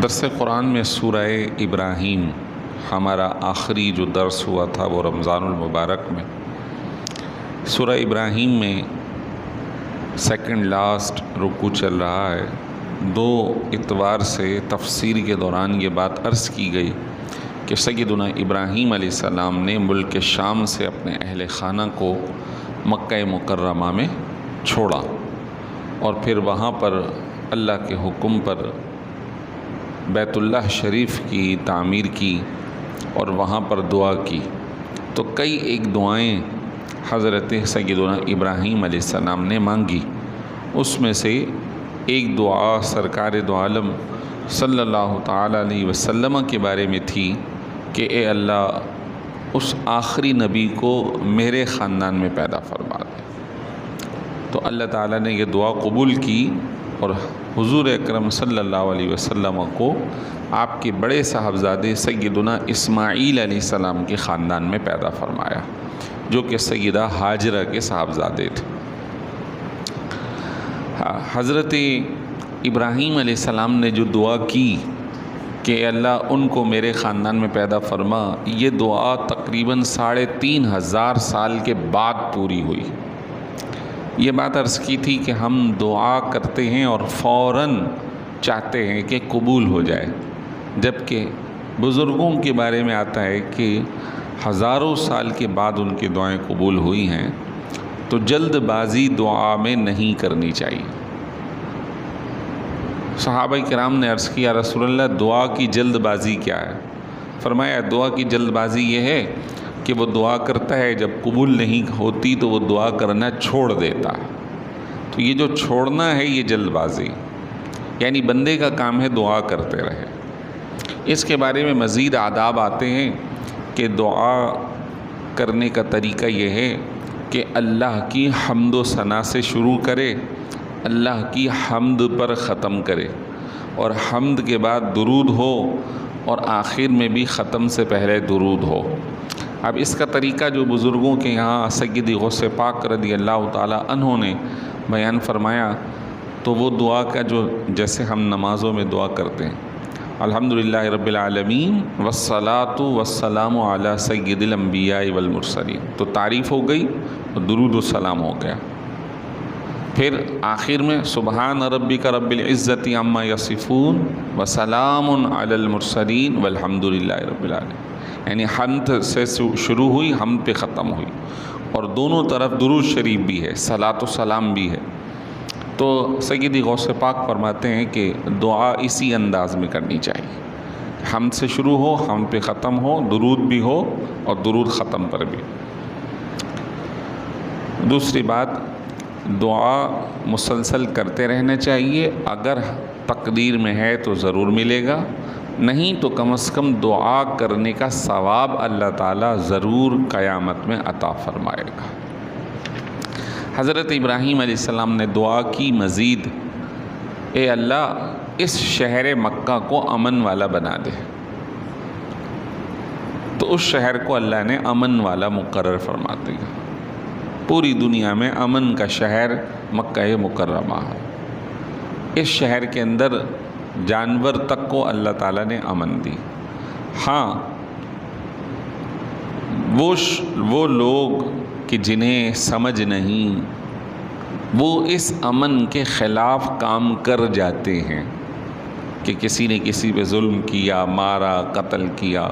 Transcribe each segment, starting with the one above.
درس قرآن میں سورہ ابراہیم ہمارا آخری جو درس ہوا تھا وہ رمضان المبارک میں سورہ ابراہیم میں سیکنڈ لاسٹ رکوع چل رہا ہے۔ دو اتوار سے تفسیر کے دوران یہ بات عرض کی گئی کہ سیدنا ابراہیم علیہ السلام نے ملک شام سے اپنے اہل خانہ کو مکہ مکرمہ میں چھوڑا اور پھر وہاں پر اللہ کے حکم پر بیت اللہ شریف کی تعمیر کی اور وہاں پر دعا کی۔ تو کئی ایک دعائیں حضرت سیدنا ابراہیم علیہ السلام نے مانگی، اس میں سے ایک دعا سرکار دو عالم صلی اللہ تعالیٰ علیہ وسلم کے بارے میں تھی کہ اے اللہ اس آخری نبی کو میرے خاندان میں پیدا فرما دے۔ تو اللہ تعالیٰ نے یہ دعا قبول کی اور حضور اکرم صلی اللہ علیہ وسلم کو آپ کے بڑے صاحبزادے سیدنا اسماعیل علیہ السلام کے خاندان میں پیدا فرمایا، جو کہ سیدہ ہاجرہ کے صاحبزادے تھے۔ حضرت ابراہیم علیہ السلام نے جو دعا کی کہ اللہ ان کو میرے خاندان میں پیدا فرما، یہ دعا تقریباً 3500 سال کے بعد پوری ہوئی۔ یہ بات عرض کی تھی کہ ہم دعا کرتے ہیں اور فوراً چاہتے ہیں کہ قبول ہو جائے، جبکہ بزرگوں کے بارے میں آتا ہے کہ ہزاروں سال کے بعد ان کی دعائیں قبول ہوئی ہیں۔ تو جلد بازی دعا میں نہیں کرنی چاہیے۔ صحابہ کرام نے عرض کیا رسول اللہ دعا کی جلد بازی کیا ہے؟ فرمایا دعا کی جلد بازی یہ ہے کہ وہ دعا کرتا ہے، جب قبول نہیں ہوتی تو وہ دعا کرنا چھوڑ دیتا ہے۔ تو یہ جو چھوڑنا ہے یہ جلد بازی، یعنی بندے کا کام ہے دعا کرتے رہے۔ اس کے بارے میں مزید آداب آتے ہیں کہ دعا کرنے کا طریقہ یہ ہے کہ اللہ کی حمد و ثنا سے شروع کرے، اللہ کی حمد پر ختم کرے، اور حمد کے بعد درود ہو، اور آخر میں بھی ختم سے پہلے درود ہو۔ اب اس کا طریقہ جو بزرگوں کے یہاں سیدی غوث پاک رضی اللہ تعالیٰ عنہ نے بیان فرمایا، تو وہ دعا کا جو جیسے ہم نمازوں میں دعا کرتے ہیں الحمدللہ رب العالمین والصلاة والسلام علی سید الانبیاء والمرسلین، تو تعریف ہو گئی اور درود و سلام ہو گیا۔ پھر آخر میں سبحان ربک رب العزت عما یصفون وسلام علی المرسلین والحمدللہ رب العالمین، یعنی حمد سے شروع ہوئی، حمد پہ ختم ہوئی، اور دونوں طرف درود شریف بھی ہے، صلاۃ و سلام بھی ہے۔ تو سیدی غوث پاک فرماتے ہیں کہ دعا اسی انداز میں کرنی چاہیے، حمد سے شروع ہو، حمد پہ ختم ہو، درود بھی ہو اور درود ختم پر بھی۔ دوسری بات، دعا مسلسل کرتے رہنا چاہیے، اگر تقدیر میں ہے تو ضرور ملے گا، نہیں تو کم از کم دعا کرنے کا ثواب اللہ تعالیٰ ضرور قیامت میں عطا فرمائے گا۔ حضرت ابراہیم علیہ السلام نے دعا کی مزید، اے اللہ اس شہر مکہ کو امن والا بنا دے۔ تو اس شہر کو اللہ نے امن والا مقرر فرما دیا۔ پوری دنیا میں امن کا شہر مکہ مکرمہ ہے۔ اس شہر کے اندر جانور تک کو اللہ تعالیٰ نے امن دی۔ ہاں، وہ لوگ کہ جنہیں سمجھ نہیں، وہ اس امن کے خلاف کام کر جاتے ہیں کہ کسی نے کسی پہ ظلم کیا، مارا، قتل کیا۔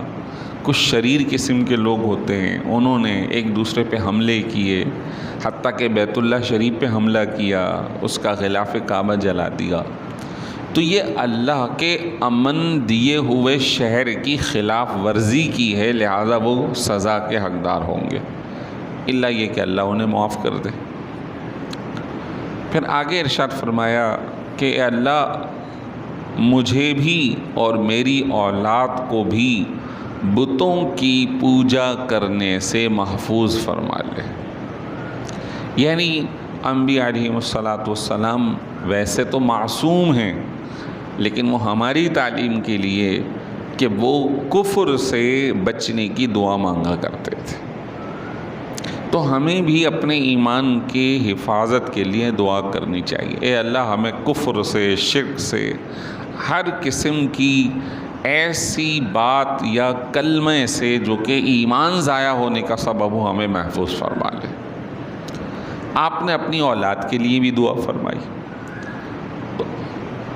کچھ شریر قسم کے لوگ ہوتے ہیں، انہوں نے ایک دوسرے پہ حملے کیے، حتیٰ کہ بیت اللہ شریف پہ حملہ کیا، اس کا غلاف کعبہ جلا دیا۔ تو یہ اللہ کے امن دیے ہوئے شہر کی خلاف ورزی کی ہے، لہذا وہ سزا کے حقدار ہوں گے، اللہ یہ کہ اللہ انہیں معاف کر دے۔ پھر آگے ارشاد فرمایا کہ اے اللہ مجھے بھی اور میری اولاد کو بھی بتوں کی پوجا کرنے سے محفوظ فرما لے۔ یعنی انبیاء علیہ السلام ویسے تو معصوم ہیں، لیکن وہ ہماری تعلیم کے لیے کہ وہ کفر سے بچنے کی دعا مانگا کرتے تھے۔ تو ہمیں بھی اپنے ایمان کی حفاظت کے لیے دعا کرنی چاہیے، اے اللہ ہمیں کفر سے، شرک سے، ہر قسم کی ایسی بات یا کلمے سے جو کہ ایمان ضائع ہونے کا سبب ہو ہمیں محفوظ فرما لے۔ آپ نے اپنی اولاد کے لیے بھی دعا فرمائی،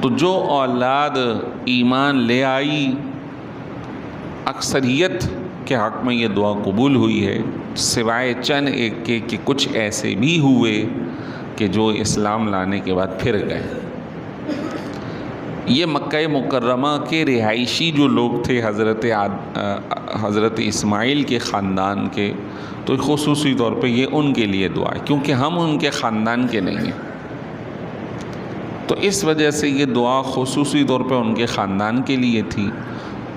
تو جو اولاد ایمان لے آئی، اکثریت کے حق میں یہ دعا قبول ہوئی ہے، سوائے چند ایک کے کہ کچھ ایسے بھی ہوئے کہ جو اسلام لانے کے بعد پھر گئے۔ یہ مکہ مکرمہ کے رہائشی جو لوگ تھے حضرت اسماعیل کے خاندان کے، تو خصوصی طور پہ یہ ان کے لیے دعا ہے، کیونکہ ہم ان کے خاندان کے نہیں ہیں، تو اس وجہ سے یہ دعا خصوصی طور پہ ان کے خاندان کے لیے تھی۔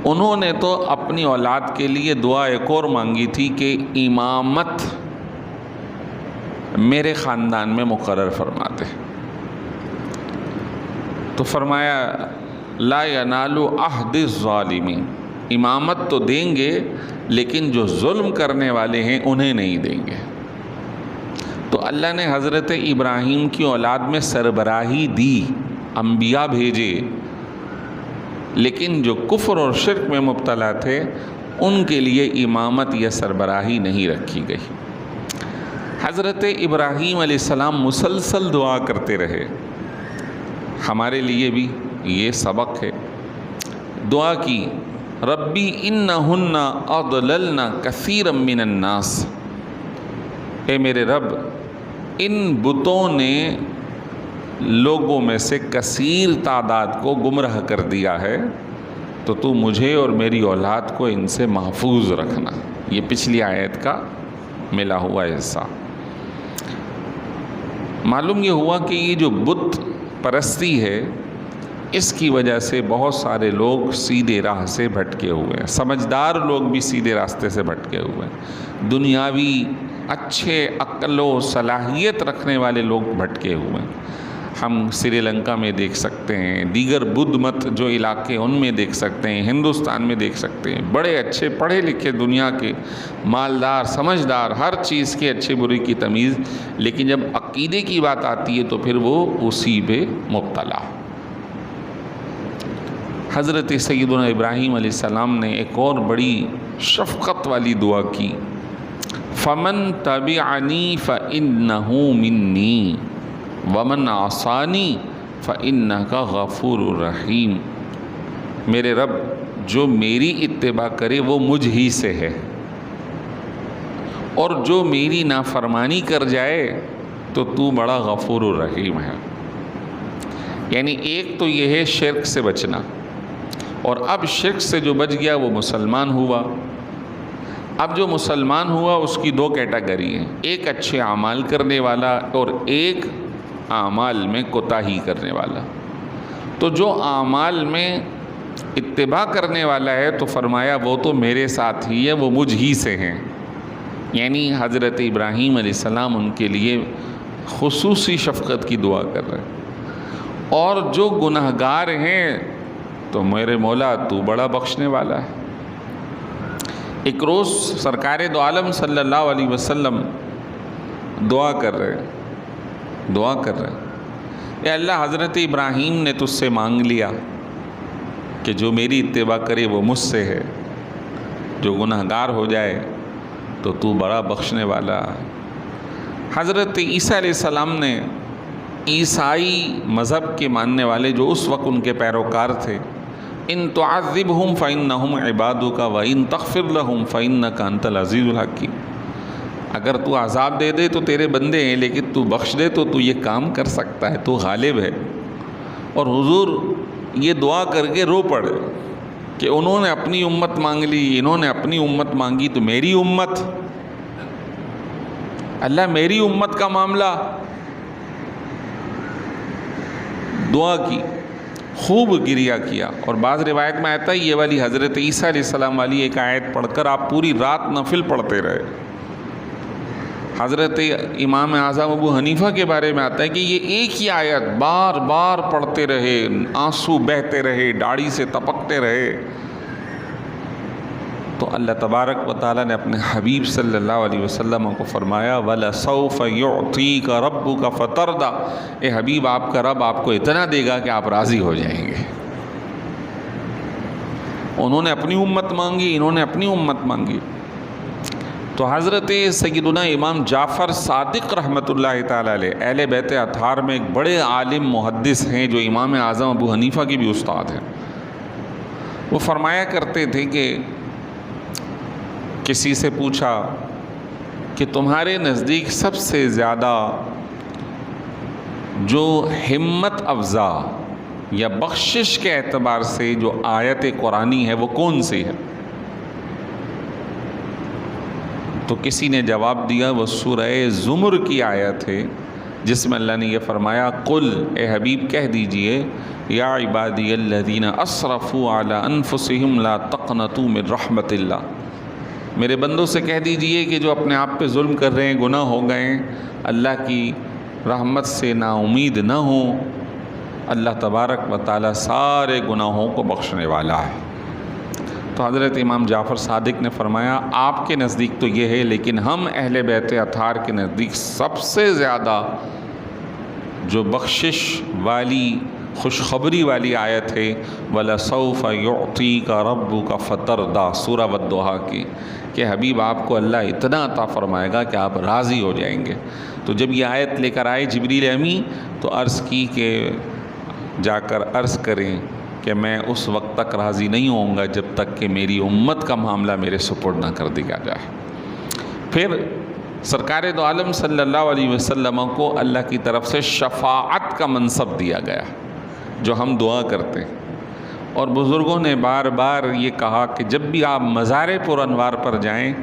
انہوں نے تو اپنی اولاد کے لیے دعا ایک اور مانگی تھی کہ امامت میرے خاندان میں مقرر فرما دے، تو فرمایا لا ینال عہد الظالمین، امامت تو دیں گے لیکن جو ظلم کرنے والے ہیں انہیں نہیں دیں گے۔ تو اللہ نے حضرت ابراہیم کی اولاد میں سربراہی دی، انبیاء بھیجے، لیکن جو کفر اور شرک میں مبتلا تھے ان کے لیے امامت یا سربراہی نہیں رکھی گئی۔ حضرت ابراہیم علیہ السلام مسلسل دعا کرتے رہے، ہمارے لیے بھی یہ سبق ہے۔ دعا کی ربی انہن اضللن کثیرا من الناس، اے میرے رب ان بتوں نے لوگوں میں سے کثیر تعداد کو گمراہ کر دیا ہے، تو تو مجھے اور میری اولاد کو ان سے محفوظ رکھنا۔ یہ پچھلی آیت کا ملا ہوا حصہ۔ معلوم یہ ہوا کہ یہ جو بت پرستی ہے اس کی وجہ سے بہت سارے لوگ سیدھے راہ سے بھٹکے ہوئے ہیں، سمجھدار لوگ بھی سیدھے راستے سے بھٹکے ہوئے ہیں، دنیاوی اچھے عقل و صلاحیت رکھنے والے لوگ بھٹکے ہوئے ہیں۔ ہم سری لنکا میں دیکھ سکتے ہیں، دیگر بدھ مت جو علاقے ان میں دیکھ سکتے ہیں، ہندوستان میں دیکھ سکتے ہیں، بڑے اچھے پڑھے لکھے دنیا کے مالدار سمجھدار، ہر چیز کے اچھے برے کی تمیز، لیکن جب عقیدے کی بات آتی ہے تو پھر وہ اسی پہ مبتلا۔ حضرت سیدنا ابراہیم علیہ السلام نے ایک اور بڑی شفقت والی دعا کی، فمن تبعنی فإنہ منی ومن عصانی فإنک غفور رحیم، میرے رب جو میری اتباع کرے وہ مجھ ہی سے ہے، اور جو میری نافرمانی کر جائے تو تو بڑا غفور الرحیم ہے۔ یعنی ایک تو یہ ہے شرک سے بچنا، اور اب شرک سے جو بچ گیا وہ مسلمان ہوا۔ اب جو مسلمان ہوا اس کی دو کیٹیگری ہیں، ایک اچھے اعمال کرنے والا اور ایک اعمال میں کوتاہی کرنے والا۔ تو جو اعمال میں اتباع کرنے والا ہے تو فرمایا وہ تو میرے ساتھ ہی ہے، وہ مجھ ہی سے ہیں، یعنی حضرت ابراہیم علیہ السلام ان کے لیے خصوصی شفقت کی دعا کر رہے ہیں۔ اور جو گناہگار ہیں تو میرے مولا تو بڑا بخشنے والا ہے۔ ایک روز سرکار دو عالم صلی اللہ علیہ وسلم دعا کر رہے اے اللہ، حضرت ابراہیم نے تجھ سے مانگ لیا کہ جو میری اتباع کرے وہ مجھ سے ہے، جو گناہگار ہو جائے تو بڑا بخشنے والا۔ حضرت عیسیٰ علیہ السلام نے عیسائی مذہب کے ماننے والے جو اس وقت ان کے پیروکار تھے، ان تعذبہم فإنہم عبادک وإن تغفر لہم فإنک انت العزیز الحکیم، اگر تو عذاب دے دے تو تیرے بندے ہیں، لیکن تو بخش دے تو یہ کام کر سکتا ہے، تو غالب ہے۔ اور حضور یہ دعا کر کے رو پڑے کہ انہوں نے اپنی امت مانگ لی، انہوں نے اپنی امت مانگی، تو میری امت، اللہ میری امت کا معاملہ۔ دعا کی، خوب گریہ کیا، اور بعض روایت میں آتا ہے یہ والی حضرت عیسیٰ علیہ السلام والی ایک آیت پڑھ کر آپ پوری رات نفل پڑھتے رہے۔ حضرت امام اعظم ابو حنیفہ کے بارے میں آتا ہے کہ یہ ایک ہی آیت بار بار پڑھتے رہے، آنسو بہتے رہے، داڑھی سے ٹپکتے رہے۔ تو اللہ تبارک و تعالیٰ نے اپنے حبیب صلی اللہ علیہ وسلم کو فرمایا وَلَسَوْفَ يُعْطِيكَ رَبُّكَ فَتَرْضَىٰ، اے حبیب آپ کا رب آپ کو اتنا دے گا کہ آپ راضی ہو جائیں گے۔ انہوں نے اپنی امت مانگی، انہوں نے اپنی امت مانگی۔ تو حضرت سیدنا امام جعفر صادق رحمۃ اللہ تعالیٰ علیہ اہل بیت اطہار میں ایک بڑے عالم محدث ہیں جو امام اعظم ابو حنیفہ کی بھی استاد ہیں۔ وہ فرمایا کرتے تھے کہ کسی سے پوچھا کہ تمہارے نزدیک سب سے زیادہ جو ہمت افزا یا بخشش کے اعتبار سے جو آیت قرآنی ہے وہ کون سی ہے؟ تو کسی نے جواب دیا وہ سورہ زمر کی آیت ہے جس میں اللہ نے یہ فرمایا قل، اے حبیب کہہ دیجئے، یا عبادی الذین اسرفوا علی انفسہم لا تقنطوا من رحمت اللہ، میرے بندوں سے کہہ دیجئے کہ جو اپنے آپ پہ ظلم کر رہے ہیں، گناہ ہو گئے ہیں، اللہ کی رحمت سے نا امید نہ ہوں، اللہ تبارک و تعالیٰ سارے گناہوں کو بخشنے والا ہے۔ تو حضرت امام جعفر صادق نے فرمایا آپ کے نزدیک تو یہ ہے، لیکن ہم اہل بیت اطہار کے نزدیک سب سے زیادہ جو بخشش والی خوشخبری والی آیت ہے وَلَسَوْفَ يُعْطِيكَ رَبُّكَ فَتَرْضَىٰ، سورہ والضحیٰ کی، کہ حبیب آپ کو اللہ اتنا عطا فرمائے گا کہ آپ راضی ہو جائیں گے۔ تو جب یہ آیت لے کر آئے جبریل امی تو عرض کی کہ جا کر عرض کریں کہ میں اس وقت تک راضی نہیں ہوں گا جب تک کہ میری امت کا معاملہ میرے سپرد نہ کر دیا جائے۔ پھر سرکار دو عالم صلی اللہ علیہ وسلم کو اللہ کی طرف سے شفاعت کا منصب دیا گیا جو ہم دعا کرتے ہیں، اور بزرگوں نے بار بار یہ کہا کہ جب بھی آپ مزار پر انوار پر جائیں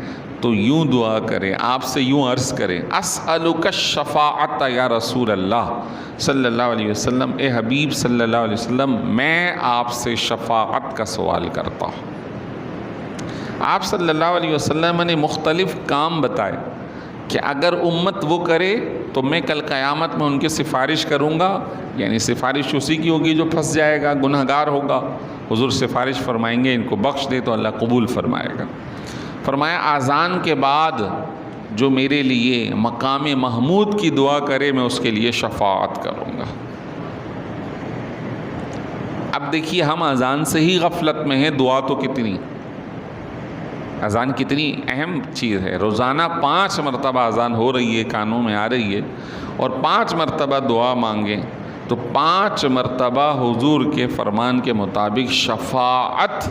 تو یوں دعا کریں، آپ سے یوں عرض کریں اسألک الشفاعت یا رسول اللہ صلی اللہ علیہ وسلم، اے حبیب صلی اللہ علیہ وسلم میں آپ سے شفاعت کا سوال کرتا ہوں۔ آپ صلی اللہ علیہ وسلم نے مختلف کام بتائے کہ اگر امت وہ کرے تو میں کل قیامت میں ان کی سفارش کروں گا، یعنی سفارش اسی کی ہوگی جو پھنس جائے گا، گناہ گار ہوگا، حضور سفارش فرمائیں گے ان کو بخش دے تو اللہ قبول فرمائے گا۔ فرمایا اذان کے بعد جو میرے لیے مقام محمود کی دعا کرے میں اس کے لیے شفاعت کروں گا۔ اب دیکھیے ہم اذان سے ہی غفلت میں ہیں، دعا تو کتنی، اذان کتنی اہم چیز ہے۔ روزانہ 5 مرتبہ اذان ہو رہی ہے، کانوں میں آ رہی ہے، اور 5 مرتبہ دعا مانگیں تو 5 مرتبہ حضور کے فرمان کے مطابق شفاعت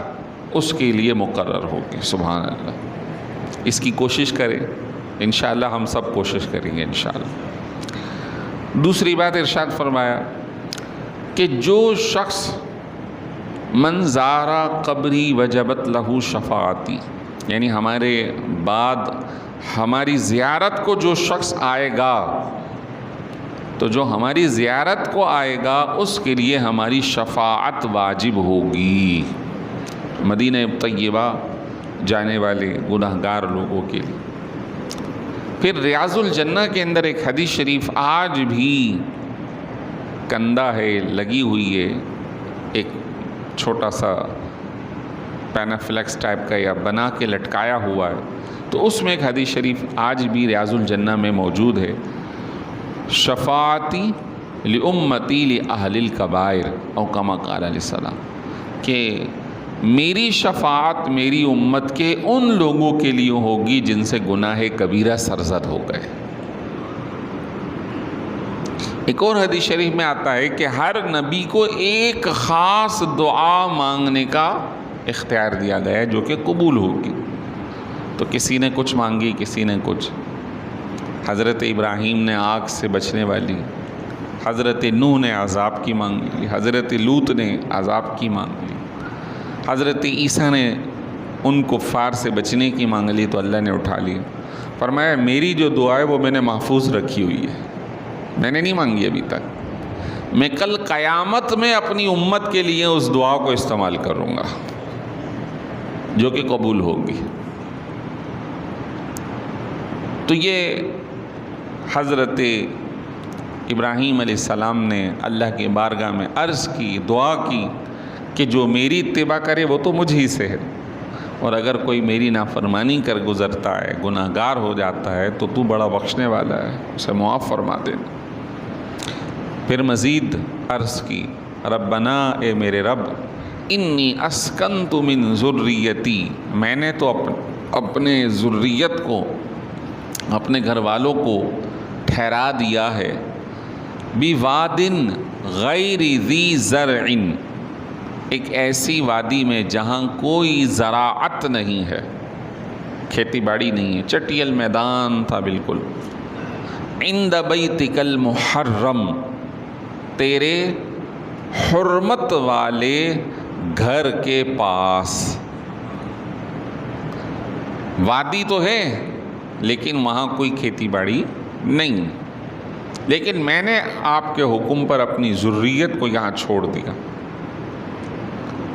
اس کے لیے مقرر ہوگی۔ سبحان اللہ، اس کی کوشش کریں، انشاءاللہ ہم سب کوشش کریں گے انشاءاللہ۔ دوسری بات ارشاد فرمایا کہ جو شخص من زارا قبری وجبت لہو شفاعتی، یعنی ہمارے بعد ہماری زیارت کو جو شخص آئے گا، تو جو ہماری زیارت کو آئے گا اس کے لیے ہماری شفاعت واجب ہوگی، مدینہ طیبہ جانے والے گناہ گار لوگوں کے لیے۔ پھر ریاض الجنہ کے اندر ایک حدیث شریف آج بھی کندہ ہے، لگی ہوئی ہے، ایک چھوٹا سا پینافلیکس ٹائپ کا یا بنا کے لٹکایا ہوا ہے، تو اس میں ایک حدیث شریف آج بھی ریاض الجنہ میں موجود ہے، شفاعتی لامتی لاہل الکبائر او کما قال علیہ السلام، کہ میری شفاعت میری امت کے ان لوگوں کے لیے ہوگی جن سے گناہ کبیرہ سرزد ہو گئے۔ ایک اور حدیث شریف میں آتا ہے کہ ہر نبی کو ایک خاص دعا مانگنے کا اختیار دیا گیا ہے جو کہ قبول ہوگی۔ تو کسی نے کچھ مانگی، کسی نے کچھ۔ حضرت ابراہیم نے آگ سے بچنے والی، حضرت نوح نے عذاب کی مانگ لی، حضرت لوط نے عذاب کی مانگ لی، حضرت عیسیٰ نے ان کفار سے بچنے کی مانگ لی تو اللہ نے اٹھا لی۔ فرمایا میری جو دعا ہے وہ میں نے محفوظ رکھی ہوئی ہے، میں نے نہیں مانگی ابھی تک، میں کل قیامت میں اپنی امت کے لیے اس دعا کو استعمال کروں گا جو کہ قبول ہوگی۔ تو یہ حضرت ابراہیم علیہ السلام نے اللہ کی بارگاہ میں عرض کی، دعا کی کہ جو میری اتباع کرے وہ تو مجھ ہی سے ہے، اور اگر کوئی میری نافرمانی کر گزرتا ہے، گناہ گار ہو جاتا ہے تو تو بڑا بخشنے والا ہے، اسے معاف فرما دینا۔ پھر مزید عرض کی، ربنا، اے میرے رب، انی اسکنت من ذریتی، میں نے تو اپنے ذریت کو، اپنے گھر والوں کو ٹھہرا دیا ہے، بواد غیر ذی زرع، ایک ایسی وادی میں جہاں کوئی زراعت نہیں ہے، کھیتی باڑی نہیں ہے، چٹیل میدان تھا بالکل، عند بیتک المحرم، تیرے حرمت والے گھر کے پاس۔ وادی تو ہے لیکن وہاں کوئی کھیتی باڑی نہیں، لیکن میں نے آپ کے حکم پر اپنی ذریت کو یہاں چھوڑ دیا۔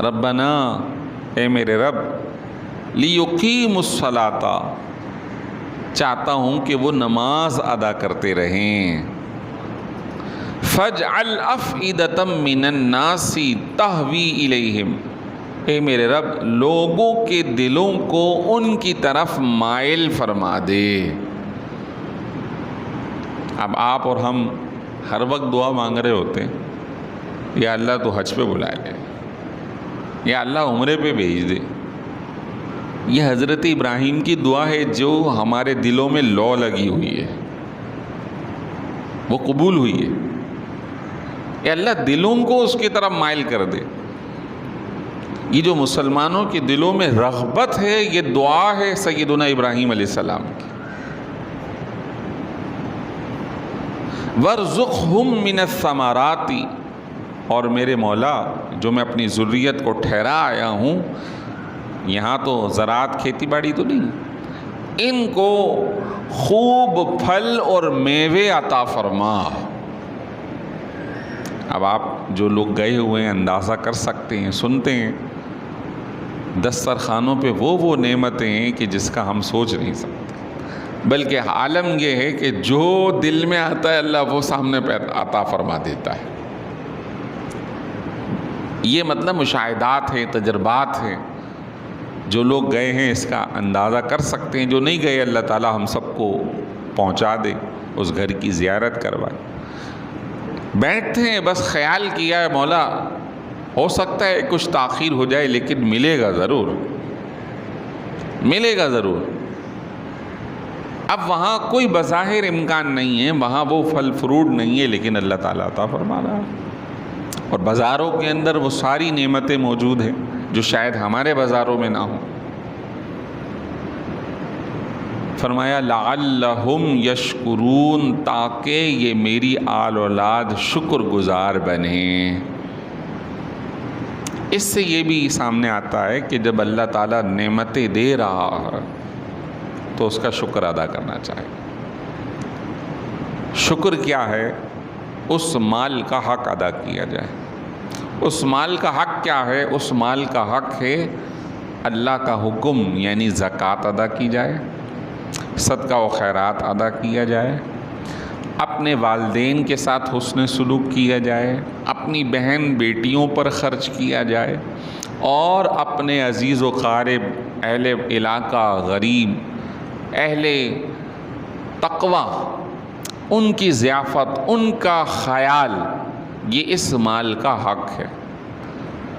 ربنا، اے میرے رب، لیقیموا الصلاۃ، چاہتا ہوں کہ وہ نماز ادا کرتے رہیں، فاجعل افئدۃ من الناس تہوی الیہم، اے میرے رب لوگوں کے دلوں کو ان کی طرف مائل فرما دے۔ اب آپ اور ہم ہر وقت دعا مانگ رہے ہوتے ہیں، یا اللہ تو حج پہ بلا لے، یا اللہ عمرے پہ بھیج دے۔ یہ حضرت ابراہیم کی دعا ہے جو ہمارے دلوں میں لو لگی ہوئی ہے، وہ قبول ہوئی ہے۔ یا اللہ دلوں کو اس کی طرف مائل کر دے۔ یہ جو مسلمانوں کے دلوں میں رغبت ہے، یہ دعا ہے سیدنا ابراہیم علیہ السلام کی۔ وَارْزُقْهُم مِّنَ الثَّمَرَاتِ، اور میرے مولا جو میں اپنی ذریت کو ٹھہرا آیا ہوں، یہاں تو زراعت کھیتی باڑی تو نہیں، ان کو خوب پھل اور میوے عطا فرما۔ اب آپ جو لوگ گئے ہوئے ہیں اندازہ کر سکتے ہیں، سنتے ہیں دسترخوانوں پہ وہ نعمتیں ہیں کہ جس کا ہم سوچ نہیں سکتے، بلکہ عالم یہ ہے کہ جو دل میں آتا ہے اللہ وہ سامنے پہ عطا فرما دیتا ہے۔ یہ مطلب مشاہدات ہیں، تجربات ہیں، جو لوگ گئے ہیں اس کا اندازہ کر سکتے ہیں، جو نہیں گئے اللہ تعالی ہم سب کو پہنچا دے، اس گھر کی زیارت کروائے۔ بیٹھتے ہیں بس خیال کیا ہے مولا ہو سکتا ہے کچھ تاخیر ہو جائے لیکن ملے گا ضرور، ملے گا ضرور۔ اب وہاں کوئی بظاہر امکان نہیں ہے، وہاں وہ پھل فروٹ نہیں ہے، لیکن اللہ تعالیٰ عطا فرما رہا ہے، اور بازاروں کے اندر وہ ساری نعمتیں موجود ہیں جو شاید ہمارے بازاروں میں نہ ہوں۔ فرمایا لعلہم یشکرون، تاکہ یہ میری آل اولاد شکر گزار بنیں۔ اس سے یہ بھی سامنے آتا ہے کہ جب اللہ تعالیٰ نعمتیں دے رہا ہے تو اس کا شکر ادا کرنا چاہیے۔ شکر کیا ہے؟ اس مال کا حق ادا کیا جائے۔ اس مال کا حق کیا ہے؟ اس مال کا حق ہے اللہ کا حکم، یعنی زکوٰۃ ادا کی جائے، صدقہ و خیرات ادا کیا جائے، اپنے والدین کے ساتھ حسن سلوک کیا جائے، اپنی بہن بیٹیوں پر خرچ کیا جائے، اور اپنے عزیز و قارب، اہل علاقہ، غریب، اہل تقویٰ، ان کی ضیافت، ان کا خیال، یہ اس مال کا حق ہے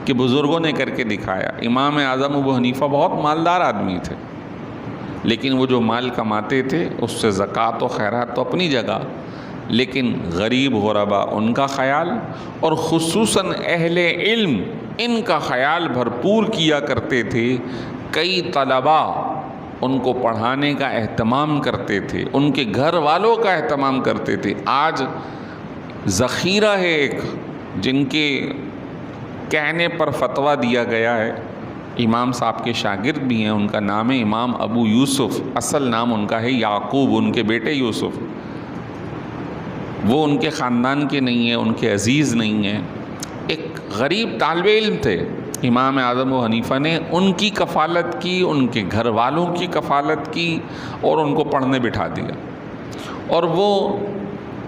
کہ بزرگوں نے کر کے دکھایا۔ امام اعظم ابو حنیفہ بہت مالدار آدمی تھے، لیکن وہ جو مال کماتے تھے اس سے زکوٰۃ و خیرات تو اپنی جگہ، لیکن غریب غربا ان کا خیال، اور خصوصاً اہل علم ان کا خیال بھرپور کیا کرتے تھے۔ کئی طلباء ان کو پڑھانے کا اہتمام کرتے تھے، ان کے گھر والوں کا اہتمام کرتے تھے۔ آج ذخیرہ ہے ایک جن کے کہنے پر فتویٰ دیا گیا ہے، امام صاحب کے شاگرد بھی ہیں، ان کا نام ہے امام ابو یوسف، اصل نام ان کا ہے یعقوب، ان کے بیٹے یوسف، وہ ان کے خاندان کے نہیں ہیں، ان کے عزیز نہیں ہیں، ایک غریب طالب علم تھے۔ امام اعظم و حنیفہ نے ان کی کفالت کی، ان کے گھر والوں کی کفالت کی، اور ان کو پڑھنے بٹھا دیا، اور وہ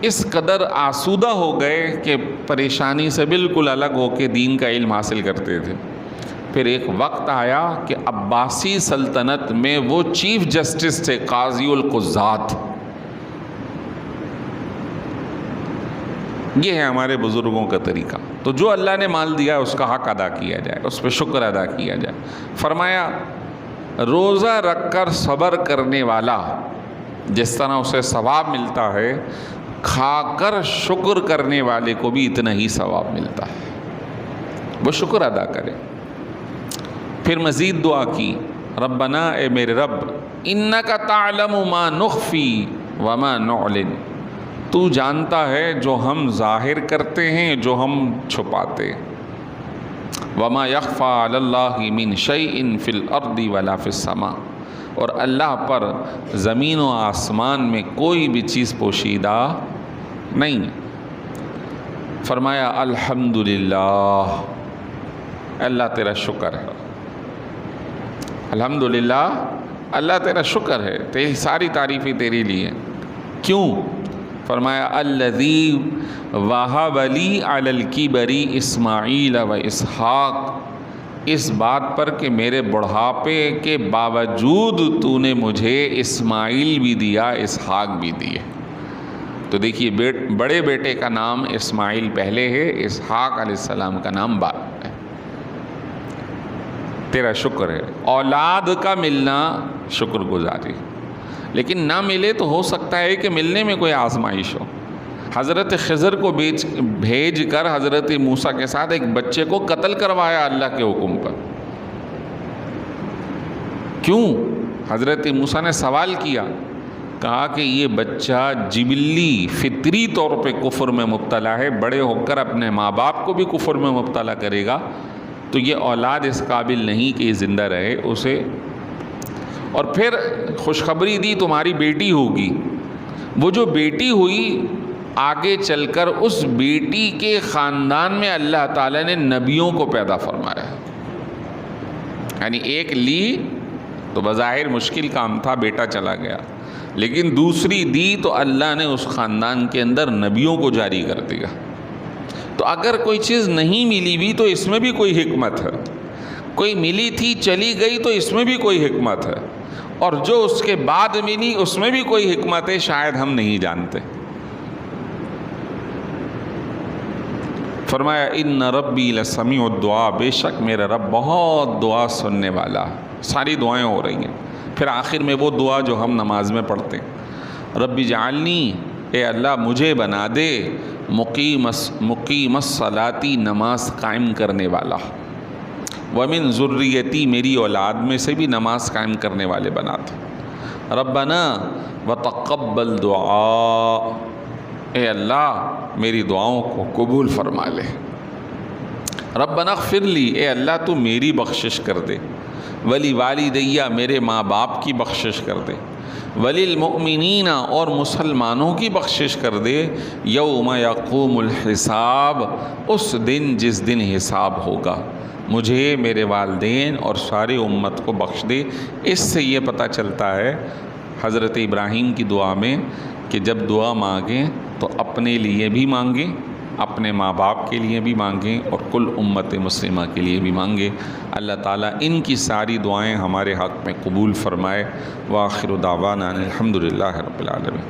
اس قدر آسودہ ہو گئے کہ پریشانی سے بالکل الگ ہو کے دین کا علم حاصل کرتے تھے۔ پھر ایک وقت آیا کہ عباسی سلطنت میں وہ چیف جسٹس تھے، قاضی القضات، یہ ہے ہمارے بزرگوں کا طریقہ۔ تو جو اللہ نے مال دیا ہے اس کا حق ادا کیا جائے، اس پہ شکر ادا کیا جائے۔ فرمایا روزہ رکھ کر صبر کرنے والا جس طرح اسے ثواب ملتا ہے، کھا کر شکر کرنے والے کو بھی اتنا ہی ثواب ملتا ہے، وہ شکر ادا کرے۔ پھر مزید دعا کی، ربنا اے میرے رب، انک تعلم ما نخفی وما نعلن، تو جانتا ہے جو ہم ظاہر کرتے ہیں جو ہم چھپاتے، وما یخفی علی اللہ من شیء فی الارض ولا فی السماء، اور اللہ پر زمین و آسمان میں کوئی بھی چیز پوشیدہ نہیں۔ فرمایا الحمدللہ، اللہ تیرا شکر ہے، الحمدللہ اللہ تیرا شکر ہے، تیری ساری تعریفیں تیرے لیے۔ کیوں؟ فرمایا الذی وہب لی علی الکبر اسماعیل و اسحاق، اس بات پر کہ میرے بڑھاپے کے باوجود تو نے مجھے اسماعیل بھی دیا، اسحاق بھی دیے۔ تو دیکھیے بڑے بیٹے کا نام اسماعیل پہلے ہے، اسحاق علیہ السلام کا نام بعد ہے۔ تیرا شکر ہے۔ اولاد کا ملنا شکر گزاری، لیکن نہ ملے تو ہو سکتا ہے کہ ملنے میں کوئی آزمائش ہو۔ حضرت خضر کو بھیج کر حضرت موسیٰ کے ساتھ ایک بچے کو قتل کروایا اللہ کے حکم پر۔ کیوں؟ حضرت موسیٰ نے سوال کیا، کہا کہ یہ بچہ جبلی فطری طور پہ کفر میں مبتلا ہے، بڑے ہو کر اپنے ماں باپ کو بھی کفر میں مبتلا کرے گا، تو یہ اولاد اس قابل نہیں کہ یہ زندہ رہے اسے۔ اور پھر خوشخبری دی تمہاری بیٹی ہوگی۔ وہ جو بیٹی ہوئی آگے چل کر اس بیٹی کے خاندان میں اللہ تعالیٰ نے نبیوں کو پیدا فرمایا، یعنی ایک لی تو بظاہر مشکل کام تھا، بیٹا چلا گیا، لیکن دوسری دی تو اللہ نے اس خاندان کے اندر نبیوں کو جاری کر دیا۔ تو اگر کوئی چیز نہیں ملی بھی تو اس میں بھی کوئی حکمت ہے، کوئی ملی تھی چلی گئی تو اس میں بھی کوئی حکمت ہے، اور جو اس کے بعد ملی اس میں بھی کوئی حکمت ہے، شاید ہم نہیں جانتے۔ فرمایا ان ربی لسمیع الدعاء، بے شک میرا رب بہت دعا سننے والا۔ ساری دعائیں ہو رہی ہیں، پھر آخر میں وہ دعا جو ہم نماز میں پڑھتے ہیں، ربی جعلنی، اے اللہ مجھے بنا دے، مقیم الصلاۃ، نماز قائم کرنے والا، ومن ذریتی، میری اولاد میں سے بھی نماز قائم کرنے والے بنا دے، ربنا وتقبل دعاء، اے اللہ میری دعاؤں کو قبول فرما لے، ربنا اغفر لی، اے اللہ تو میری بخشش کر دے، ولی والدیہ، میرے ماں باپ کی بخشش کر دے، وللمؤمنین، اور مسلمانوں کی بخشش کر دے، یوم یقوم الحساب، اس دن جس دن حساب ہوگا، مجھے، میرے والدین اور ساری امت کو بخش دے۔ اس سے یہ پتہ چلتا ہے حضرت ابراہیم کی دعا میں کہ جب دعا مانگیں تو اپنے لیے بھی مانگیں، اپنے ماں باپ کے لیے بھی مانگیں، اور کل امت مسلمہ کے لیے بھی مانگیں۔ اللہ تعالیٰ ان کی ساری دعائیں ہمارے حق میں قبول فرمائے۔ وآخر دعوانا الحمدللہ رب العالمین۔